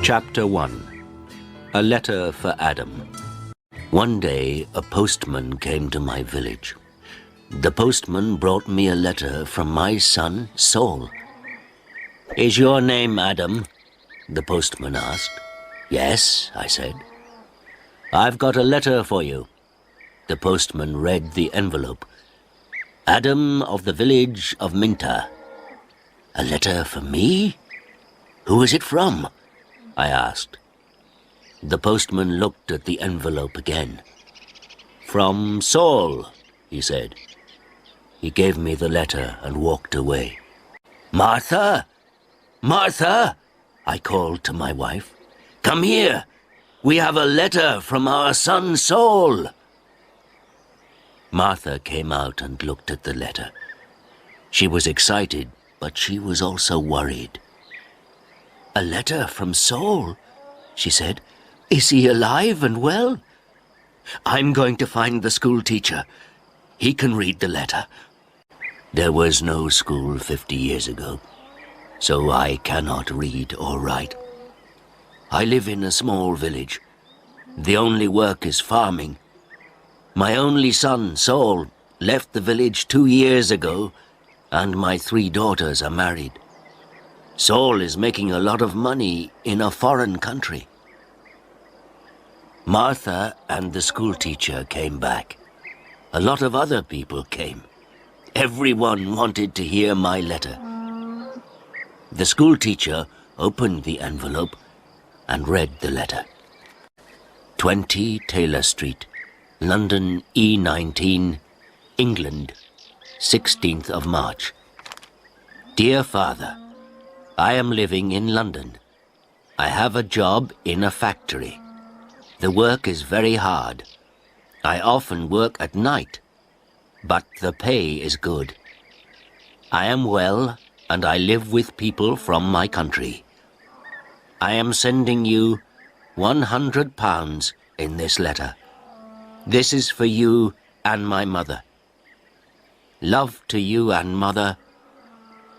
Chapter 1. A Letter for Adam. One day, a postman came to my village. The postman brought me a letter from my son, Saul. "Is your name Adam?" the postman asked. "Yes," I said. "I've got a letter for you." The postman read the envelope. "Adam of the village of Minta." "A letter for me? Who is it from?" I asked. The postman looked at the envelope again. "From Saul," he said. He gave me the letter and walked away. "Martha! Martha!" I called to my wife. "Come here! We have a letter from our son Saul." Martha came out and looked at the letter. She was excited, but she was also worried. "A letter from Saul," she said. "Is he alive and well?" "I'm going to find the school teacher. He can read the letter." There was no school 50 years ago, so I cannot read or write. I live in a small village. The only work is farming. My only son, Saul, left the village 2 years ago, and my 3 daughters are married. Saul is making a lot of money in a foreign country. Martha and the school teacher came back. A lot of other people came. Everyone wanted to hear my letter. The school teacher opened the envelope and read the letter. 20 Taylor Street, London E19, England, 16th of March. Dear Father, I am living in London. I have a job in a factory. The work is very hard. I often work at night, but the pay is good. I am well, and I live with people from my country. I am sending you £100 in this letter. This is for you and my mother. Love to you and mother,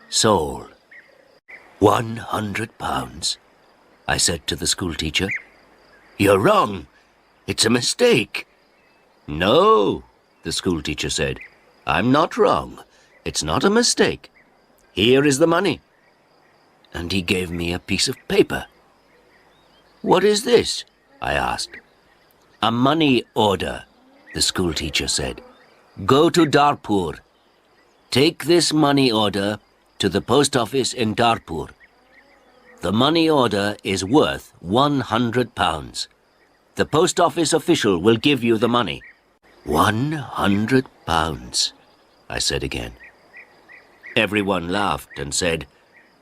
Saul. £100, I said to the school teacher. "You're wrong. It's a mistake." "No," the school teacher said. "I'm not wrong. It's not a mistake. Here is the money." And he gave me a piece of paper. "What is this?" I asked. "A money order," the school teacher said. "Go to Darpur. Take this money order to the post office in Darpur. The money order is worth £100. The post office official will give you the money." £100, I said again. Everyone laughed and said,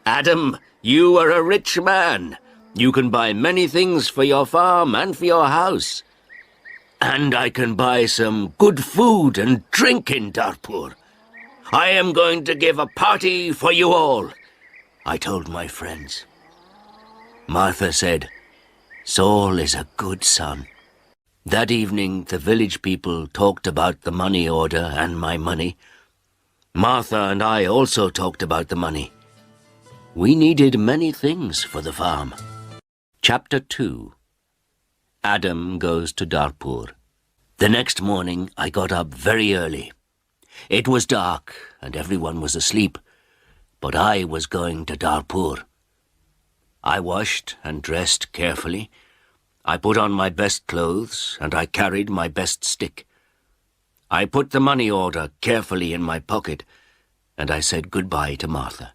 "Adam, you are a rich man. You can buy many things for your farm and for your house. And I can buy some good food and drink in Darpur. I am going to give a party for you all," I told my friends. Martha said, "Saul is a good son." That evening, the village people talked about the money order and my money. Martha and I also talked about the money. We needed many things for the farm. Chapter 2. Adam goes to Darpur. The next morning, I got up very early. It was dark and everyone was asleep, but I was going to Darpur. I washed and dressed carefully. I put on my best clothes and I carried my best stick. I put the money order carefully in my pocket and I said goodbye to Martha.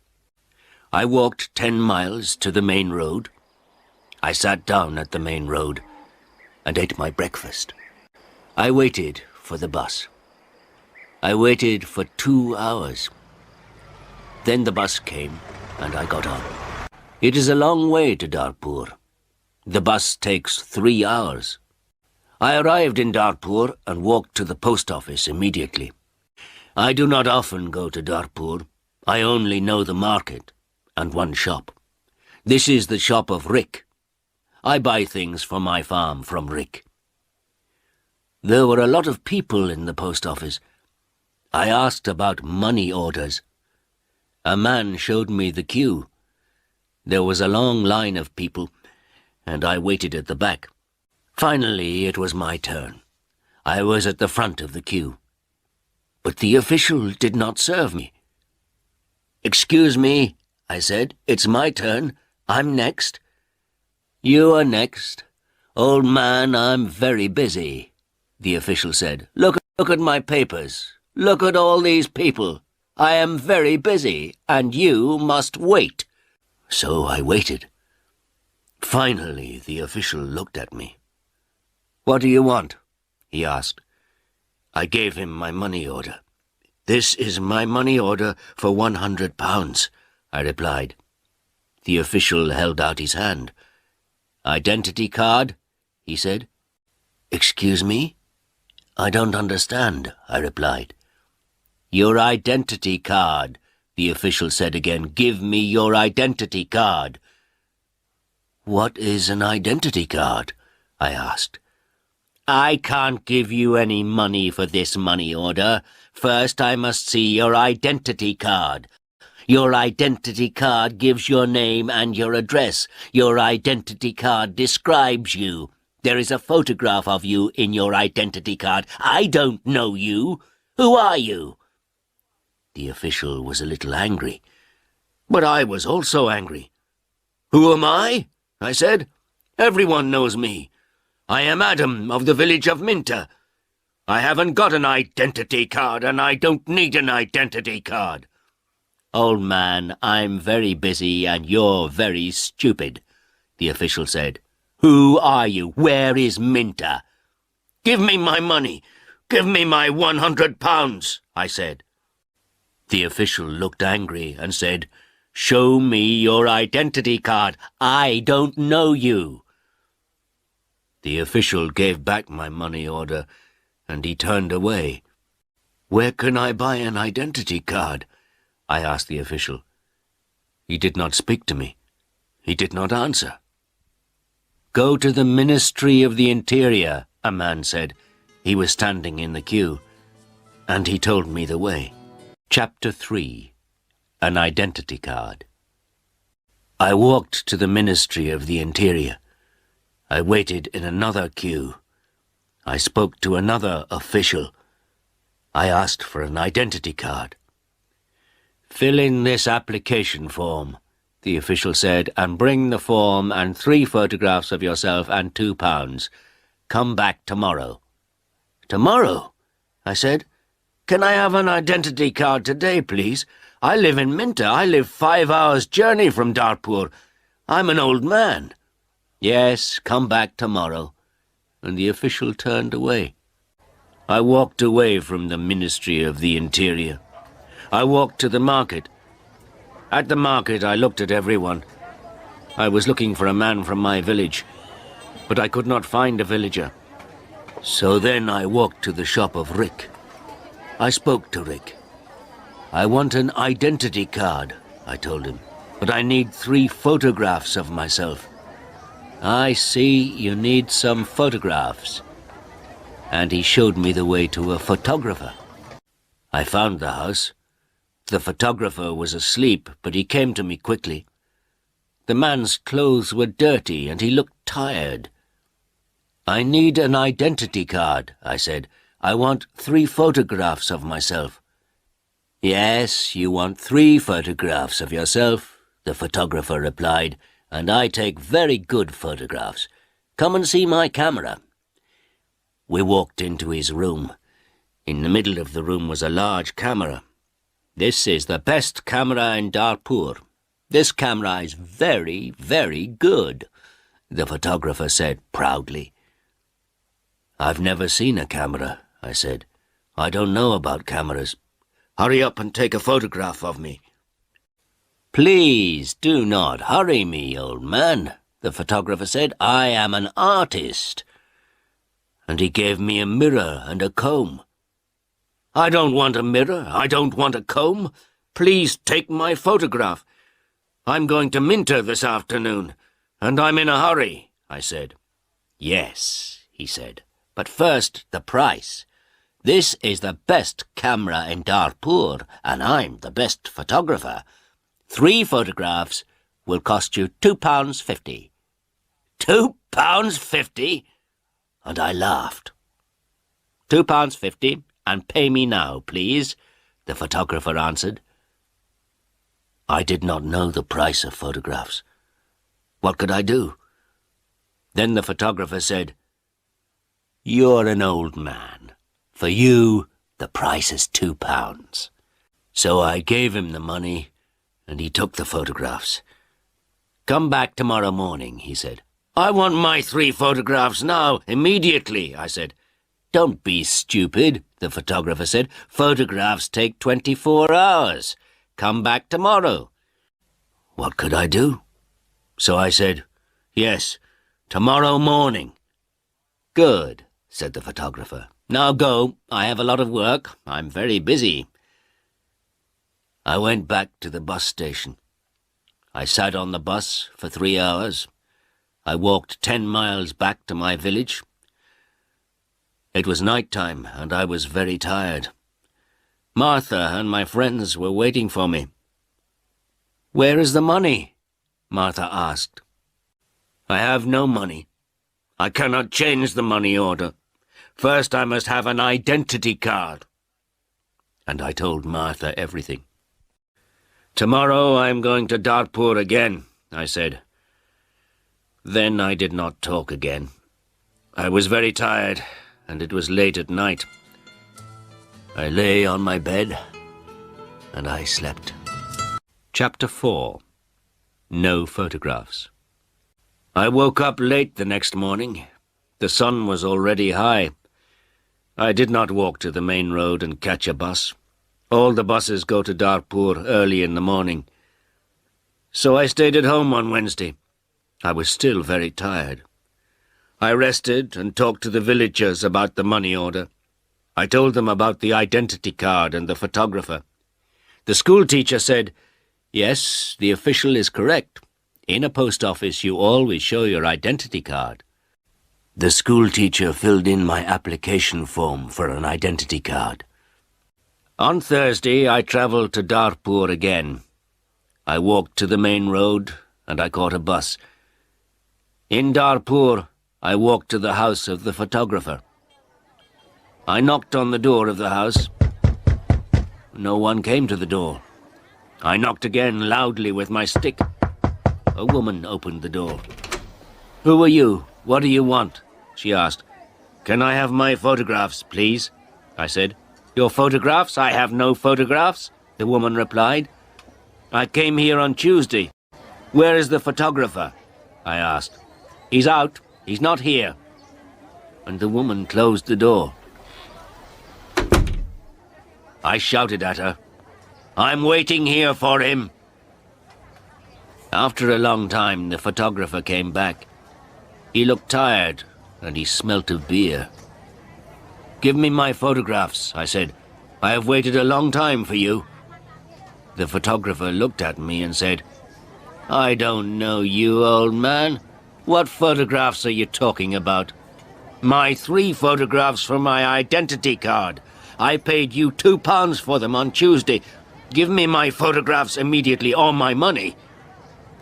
I walked 10 miles to the main road. I sat down at the main road and ate my breakfast. I waited for the bus. I waited for 2 hours. Then the bus came and I got on. It is a long way to Darpur. The bus takes 3 hours. I arrived in Darpur and walked to the post office immediately. I do not often go to Darpur. I only know the market and one shop. This is the shop of Rick. I buy things for my farm from Rick. There were a lot of people in the post office. I asked about money orders. A man showed me the queue. There was a long line of people. and I waited at the back. Finally, it was my turn. I was at the front of the queue. But the official did not serve me. "Excuse me," I said. "It's my turn. I'm next." "You are next. Old man, I'm very busy," the official said. Look at my papers. Look at all these people. I am very busy, and you must wait." So I waited. Finally, the official looked at me. "What do you want?" he asked. I gave him my money order. "This is my money order for £100, I replied. The official held out his hand. "Identity card?" he said. "Excuse me? I don't understand," I replied. "Your identity card," the official said again. "Give me your identity card." "What is an identity card?" I asked. "I can't give you any money for this money order. First, I must see your identity card. Your identity card gives your name and your address. Your identity card describes you. There is a photograph of you in your identity card. I don't know you. Who are you?" The official was a little angry, but I was also angry. "Who am I?" I said. "Everyone knows me. I am Adam of the village of Minter. I haven't got an identity card, and I don't need an identity card." "Old man, I'm very busy and you're very stupid," the official said. "Who are you? Where is Minter?" "Give me my money. Give me my £100, I said. The official looked angry and said, "Show me your identity card. I don't know you." The official gave back my money order, and he turned away. "Where can I buy an identity card?" I asked the official. He did not speak to me. He did not answer. "Go to the Ministry of the Interior," a man said. He was standing in the queue, and he told me the way. Chapter 3. An Identity Card. I walked to the Ministry of the Interior. I waited in another queue. I spoke to another official. I asked for an identity card. "Fill in this application form," the official said, "and bring the form and 3 photographs of yourself and £2. Come back tomorrow." "Tomorrow?" I said. "Can I have an identity card today, please? I live in Minter. I live 5 hours' journey from Dartpur. I'm an old man." "Yes, come back tomorrow." And the official turned away. I walked away from the Ministry of the Interior. I walked to the market. At the market, I looked at everyone. I was looking for a man from my village, but I could not find a villager. So then I walked to the shop of Rick. I spoke to Rick. "I want an identity card," I told him, "but I need 3 photographs of myself." "I see you need some photographs." And he showed me the way to a photographer. I found the house. The photographer was asleep, but he came to me quickly. The man's clothes were dirty, and he looked tired. "I need an identity card," I said. "I want 3 photographs of myself." "Yes, you want 3 photographs of yourself," the photographer replied, "and I take very good photographs. Come and see my camera." We walked into his room. In the middle of the room was a large camera. "This is the best camera in Dartpur. This camera is very, very good," the photographer said proudly. "I've never seen a camera," I said. "I don't know about cameras. Hurry up and take a photograph of me." "Please do not hurry me, old man," the photographer said. "I am an artist." And he gave me a mirror and a comb. "I don't want a mirror. I don't want a comb. Please take my photograph. I'm going to Minter this afternoon, and I'm in a hurry," I said. "Yes," he said, "but first the price. This is the best camera in Dartpur, and I'm the best photographer. 3 photographs will cost you £2.50. £2.50? And I laughed. £2.50, and pay me now, please, the photographer answered. I did not know the price of photographs. What could I do? Then the photographer said, "You're an old man. For you, the price is £2. So I gave him the money, and he took the photographs. Come back tomorrow morning, he said. I want my 3 photographs now, immediately, I said. Don't be stupid, the photographer said. Photographs take 24 hours. Come back tomorrow. What could I do? So I said, yes, tomorrow morning. Good, said the photographer. Now go, I have a lot of work. I'm very busy. I went back to the bus station. I sat on the bus for 3 hours. I walked 10 miles back to my village. It was night time, and I was very tired. Martha and my friends were waiting for me. Where is the money? Martha asked. I have no money. I cannot change the money order. First I must have an identity card. And I told Martha everything. Tomorrow I am going to Dartpur again, I said. Then I did not talk again. I was very tired, and it was late at night. I lay on my bed, and I slept. Chapter 4. No Photographs. I woke up late the next morning. The sun was already high. I did not walk to the main road and catch a bus. All the buses go to Dartpur early in the morning. So I stayed at home on Wednesday. I was still very tired. I rested and talked to the villagers about the money order. I told them about the identity card and the photographer. The school teacher said, yes, the official is correct. In a post office you always show your identity card. The school teacher filled in my application form for an identity card. On Thursday I travelled to Dartpur again. I walked to the main road and I caught a bus. In Dartpur I walked to the house of the photographer. I knocked on the door of the house. No one came to the door. I knocked again loudly with my stick. A woman opened the door. Who are you? What do you want? She asked. Can I have my photographs, please? I said. Your photographs? I have no photographs, the woman replied. I came here on Tuesday. Where is the photographer? I asked. He's out. He's not here. And the woman closed the door. I shouted at her. I'm waiting here for him. After a long time, the photographer came back. He looked tired, and he smelt of beer. Give me my photographs, I said. I have waited a long time for you. The photographer looked at me and said, I don't know you, old man. What photographs are you talking about? My 3 photographs for my identity card. I paid you £2 for them on Tuesday. Give me my photographs immediately or my money.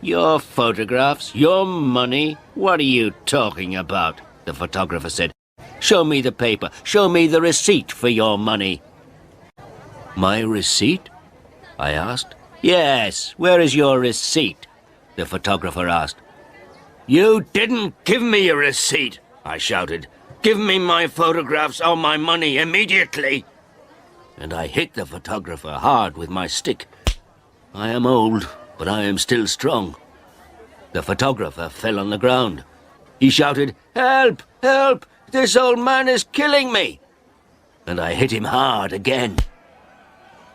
Your photographs? Your money? What are you talking about? The photographer said. Show me the paper. Show me the receipt for your money. My receipt? I asked. Yes, where is your receipt? The photographer asked. You didn't give me a receipt, I shouted. Give me my photographs or my money immediately. And I hit the photographer hard with my stick. I am old, but I am still strong. The photographer fell on the ground. He shouted, Help! Help! This old man is killing me! And I hit him hard again.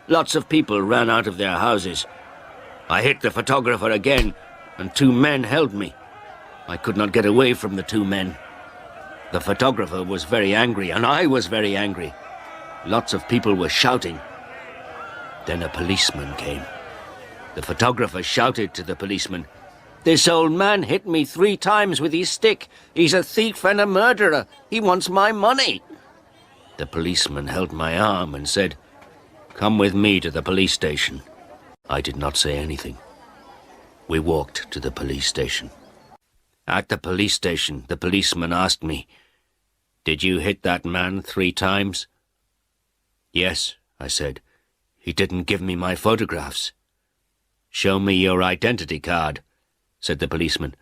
Lots of people ran out of their houses. I hit the photographer again, and 2 men held me. I could not get away from the 2 men. The photographer was very angry, and I was very angry. Lots of people were shouting. Then a policeman came. The photographer shouted to the policeman, This old man hit me 3 times with his stick. He's a thief and a murderer. He wants my money. The policeman held my arm and said, Come with me to the police station. I did not say anything. We walked to the police station. At the police station, the policeman asked me, "Did you hit that man 3 times?" "Yes," I said. "He didn't give me my photographs." "Show me your identity card," said the policeman.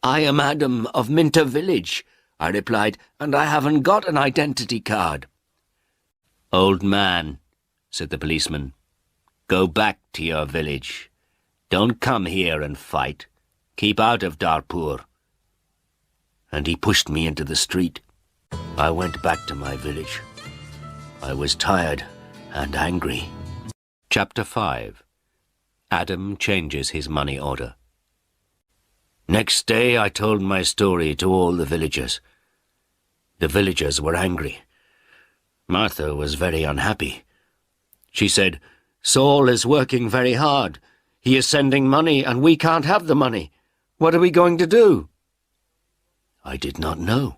"I am Adam of Minter Village," I replied, "and I haven't got an identity card." "Old man," said the policeman, "go back to your village. Don't come here and fight. Keep out of Darpur." And he pushed me into the street. I went back to my village. I was tired and angry. Chapter 5. Adam changes his money order. Next day I told my story to all the villagers. The villagers were angry. Martha was very unhappy. She said, "Saul is working very hard. He is sending money and we can't have the money. What are we going to do?" I did not know.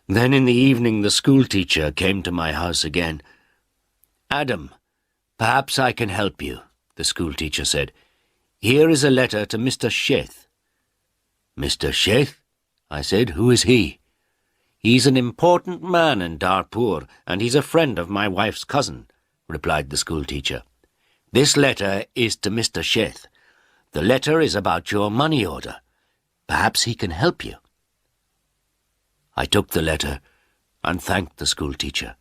Then in the evening the schoolteacher came to my house again. "Adam, perhaps I can help you," the schoolteacher said. "Here is a letter to Mr. Sheth." "Mr. Sheth?" I said. "Who is he?" "He's an important man in Darpur, and he's a friend of my wife's cousin," replied the schoolteacher. "This letter is to Mr. Sheth. The letter is about your money order. Perhaps he can help you." I took the letter and thanked the schoolteacher.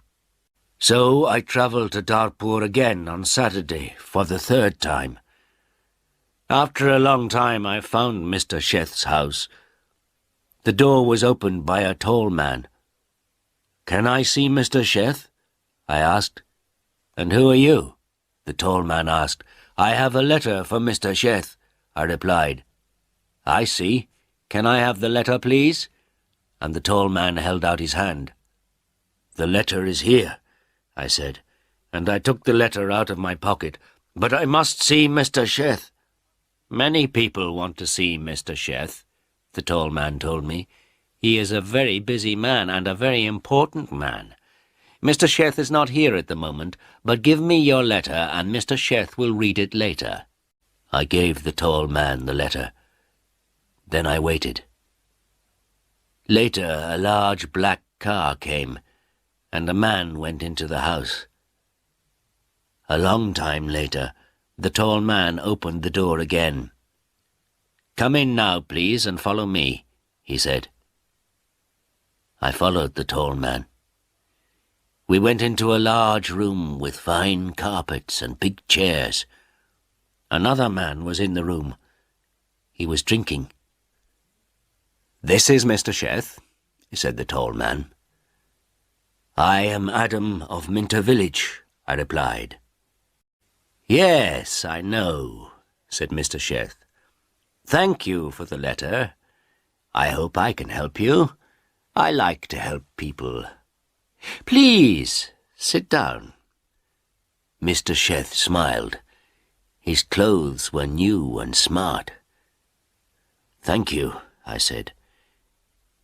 So I travelled to Darpur again on Saturday for the 3rd time. After a long time I found Mr. Sheth's house. The door was opened by a tall man. "Can I see Mr. Sheth?" I asked. "And who are you?" the tall man asked. "I have a letter for Mr. Sheth," I replied. "I see. Can I have the letter, please?" And the tall man held out his hand. "The letter is here," I said, and I took the letter out of my pocket. "But I must see Mr. Sheth." "Many people want to see Mr. Sheth," the tall man told me. "He is a very busy man and a very important man. Mr. Sheth is not here at the moment, but give me your letter and Mr. Sheth will read it later." I gave the tall man the letter. Then I waited. Later, a large black car came, and a man went into the house. A long time later, the tall man opened the door again. "Come in now, please, and follow me," he said. I followed the tall man. We went into a large room with fine carpets and big chairs. Another man was in the room. He was drinking. "This is Mr. Sheth," said the tall man. "I am Adam of Minter Village," I replied. "Yes, I know," said Mr. Sheth. "Thank you for the letter. I hope I can help you. I like to help people. Please, sit down." Mr. Sheth smiled. His clothes were new and smart. "Thank you," I said.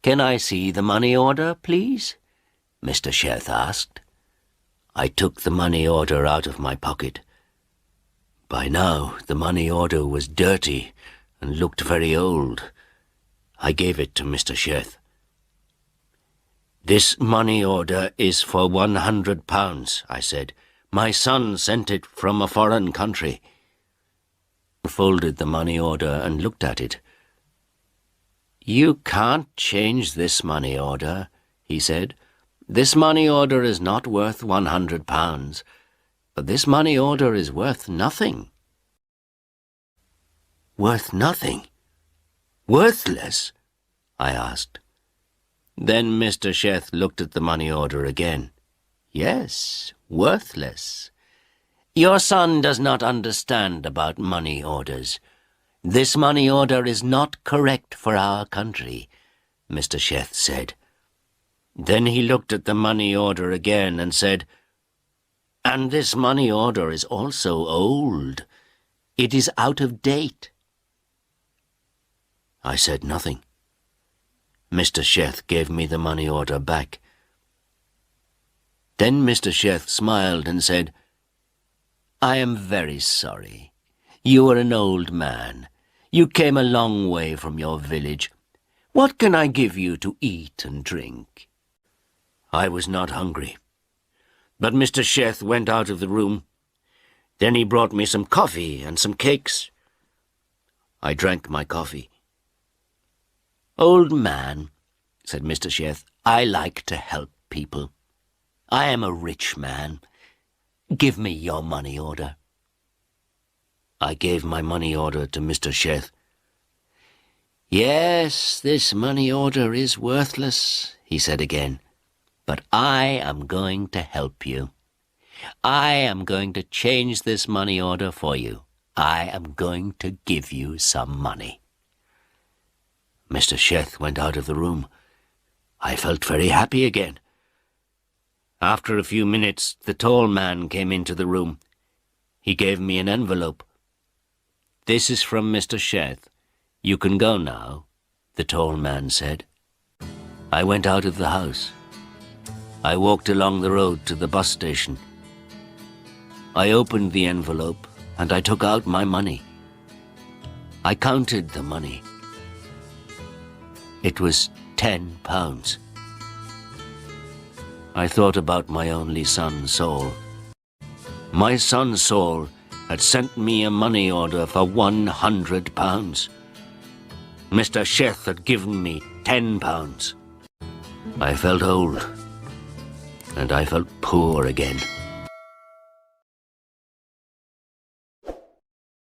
"Can I see the money order, please?" Mr. Sheth asked. I took the money order out of my pocket. By now, the money order was dirty and looked very old. I gave it to Mr. Sheth. "This money order is for £100, I said. "My son sent it from a foreign country." He folded the money order and looked at it. "You can't change this money order," he said. "This money order is not worth £100, but this money order is worth nothing." "Worth nothing? Worthless?" I asked. Then Mr. Sheth looked at the money order again. "Yes, worthless. Your son does not understand about money orders. This money order is not correct for our country," Mr. Sheth said. Then he looked at the money order again and said, "And this money order is also old. It is out of date." I said nothing. Mr. Sheth gave me the money order back. Then Mr. Sheth smiled and said, "I am very sorry. You are an old man. You came a long way from your village, What can I give you to eat and drink?" I was not hungry, but Mr. Sheth went out of the room. Then he brought me some coffee and some cakes. I drank my coffee. "Old man," said Mr. Sheth, "I like to help people. I am a rich man. Give me your money order." I gave my money order to Mr. Sheth. "Yes, this money order is worthless," he said again, "but I am going to help you. I am going to change this money order for you. I am going to give you some money." Mr. Sheth went out of the room. I felt very happy again. After a few minutes, the tall man came into the room. He gave me an envelope. "This is from Mr. Sheth. You can go now," the tall man said. I went out of the house. I walked along the road to the bus station. I opened the envelope and I took out my money. I counted the money. It was £10. I thought about my only son, Saul. My son, Saul, had sent me a money order for £100. Mr. Sheth had given me £10. I felt old, and I felt poor again.